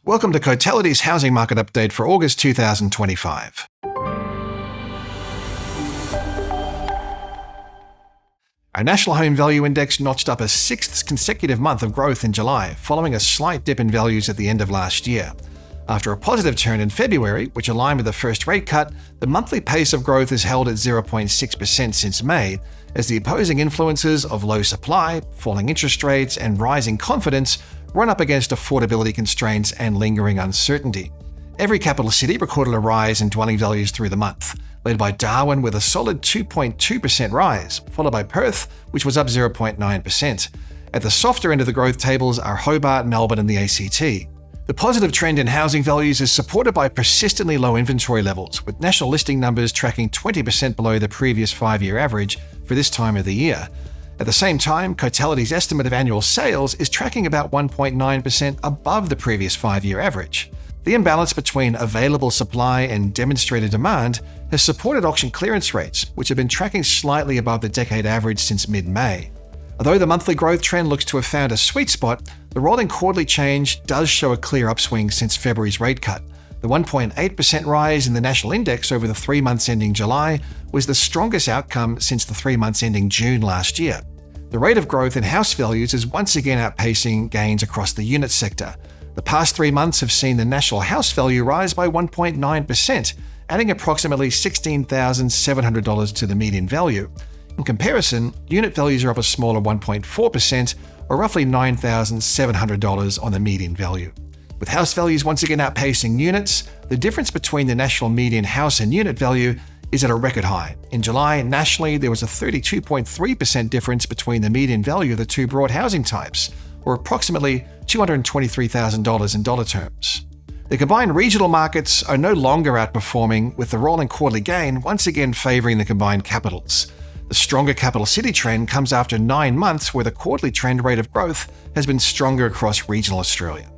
Welcome to Cotality's housing market update for August 2025. Our National Home Value Index notched up a sixth consecutive month of growth in July, following a slight dip in values at the end of last year. After a positive turn in February, which aligned with the first rate cut, the monthly pace of growth is held at 0.6% since May, as the opposing influences of low supply, falling interest rates, and rising confidence run up against affordability constraints and lingering uncertainty. Every capital city recorded a rise in dwelling values through the month, led by Darwin with a solid 2.2% rise, followed by Perth, which was up 0.9%. At the softer end of the growth tables are Hobart, Melbourne, and the ACT. The positive trend in housing values is supported by persistently low inventory levels, with national listing numbers tracking 20% below the previous 5-year average for this time of the year. At the same time, Cotality's estimate of annual sales is tracking about 1.9% above the previous 5-year average. The imbalance between available supply and demonstrated demand has supported auction clearance rates, which have been tracking slightly above the decade average since mid-May. Although the monthly growth trend looks to have found a sweet spot, the rolling quarterly change does show a clear upswing since February's rate cut. The 1.8% rise in the national index over the 3 months ending July was the strongest outcome since the 3 months ending June last year. The rate of growth in house values is once again outpacing gains across the unit sector. The past 3 months have seen the national house value rise by 1.9%, adding approximately $16,700 to the median value. In comparison, unit values are up a smaller 1.4%, or roughly $9,700 on the median value. With house values once again outpacing units, the difference between the national median house and unit value is at a record high. In July, nationally, there was a 32.3% difference between the median value of the two broad housing types, or approximately $223,000 in dollar terms. The combined regional markets are no longer outperforming, with the rolling quarterly gain once again favoring the combined capitals. The stronger capital city trend comes after 9 months where the quarterly trend rate of growth has been stronger across regional Australia.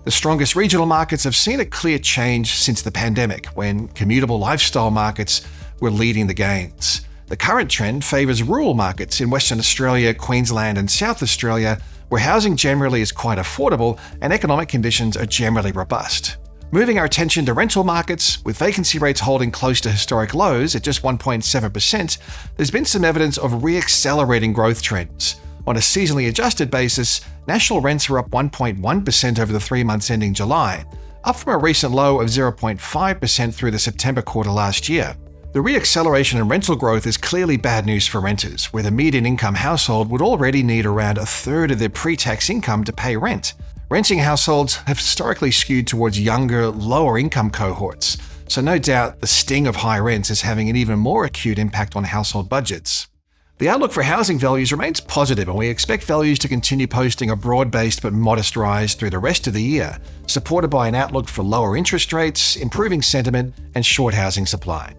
The strongest regional markets have seen a clear change since the pandemic, when commutable lifestyle markets were leading the gains. The current trend favours rural markets in Western Australia, Queensland, and South Australia, where housing generally is quite affordable and economic conditions are generally robust. Moving our attention to rental markets, with vacancy rates holding close to historic lows at just 1.7%, there's been some evidence of re-accelerating growth trends. On a seasonally adjusted basis, national rents are up 1.1% over the 3 months ending July, up from a recent low of 0.5% through the September quarter last year. The re-acceleration in rental growth is clearly bad news for renters, where the median income household would already need around a third of their pre-tax income to pay rent. Renting households have historically skewed towards younger, lower-income cohorts, so no doubt the sting of high rents is having an even more acute impact on household budgets. The outlook for housing values remains positive, and we expect values to continue posting a broad-based but modest rise through the rest of the year, supported by an outlook for lower interest rates, improving sentiment, and short housing supply.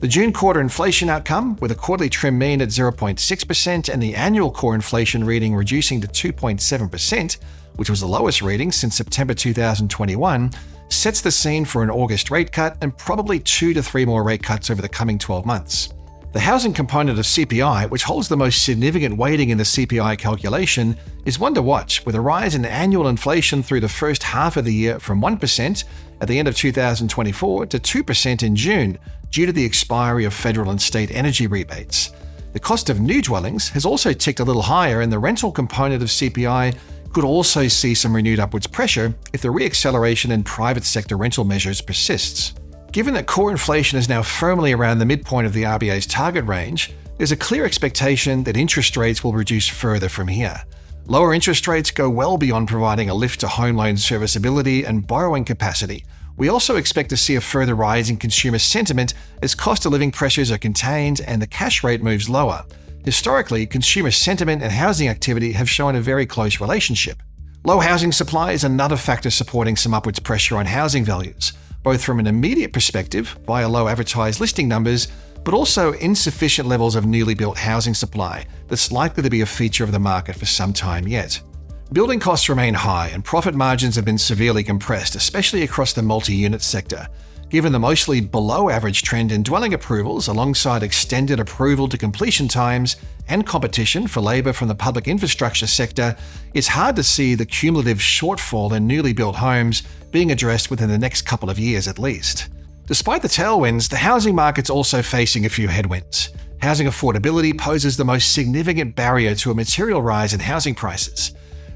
The June quarter inflation outcome, with a quarterly trim mean at 0.6% and the annual core inflation reading reducing to 2.7%, which was the lowest reading since September 2021, sets the scene for an August rate cut and probably 2 to 3 more rate cuts over the coming 12 months. The housing component of CPI, which holds the most significant weighting in the CPI calculation, is one to watch, with a rise in annual inflation through the first half of the year from 1% at the end of 2024 to 2% in June, due to the expiry of federal and state energy rebates. The cost of new dwellings has also ticked a little higher, and the rental component of CPI could also see some renewed upwards pressure if the re-acceleration in private sector rental measures persists. Given that core inflation is now firmly around the midpoint of the RBA's target range, there's a clear expectation that interest rates will reduce further from here. Lower interest rates go well beyond providing a lift to home loan serviceability and borrowing capacity. We also expect to see a further rise in consumer sentiment as cost of living pressures are contained and the cash rate moves lower. Historically, consumer sentiment and housing activity have shown a very close relationship. Low housing supply is another factor supporting some upwards pressure on housing values, both from an immediate perspective via low advertised listing numbers, but also insufficient levels of newly built housing supply that's likely to be a feature of the market for some time yet. Building costs remain high and profit margins have been severely compressed, especially across the multi-unit sector. Given the mostly below-average trend in dwelling approvals alongside extended approval to completion times and competition for labour from the public infrastructure sector, it's hard to see the cumulative shortfall in newly built homes being addressed within the next couple of years at least. Despite the tailwinds, the housing market's also facing a few headwinds. Housing affordability poses the most significant barrier to a material rise in housing prices.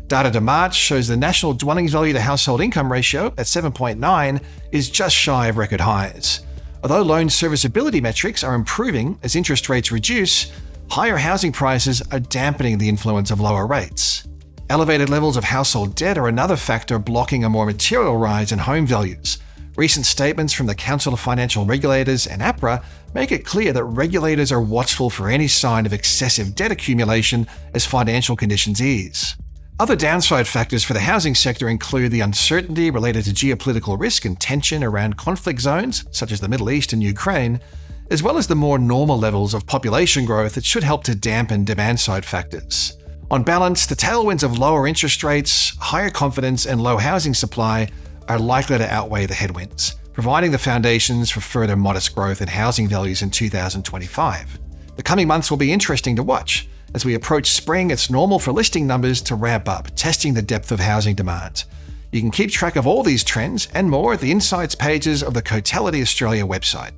Data to March shows the national dwellings value to household income ratio at 7.9 is just shy of record highs. Although loan serviceability metrics are improving as interest rates reduce, higher housing prices are dampening the influence of lower rates. Elevated levels of household debt are another factor blocking a more material rise in home values. Recent statements from the Council of Financial Regulators and APRA make it clear that regulators are watchful for any sign of excessive debt accumulation as financial conditions ease. Other downside factors for the housing sector include the uncertainty related to geopolitical risk and tension around conflict zones, such as the Middle East and Ukraine, as well as the more normal levels of population growth that should help to dampen demand-side factors. On balance, the tailwinds of lower interest rates, higher confidence, and low housing supply are likely to outweigh the headwinds, providing the foundations for further modest growth in housing values in 2025. The coming months will be interesting to watch. As we approach spring, it's normal for listing numbers to ramp up, testing the depth of housing demand. You can keep track of all these trends and more at the insights pages of the Cotality Australia website.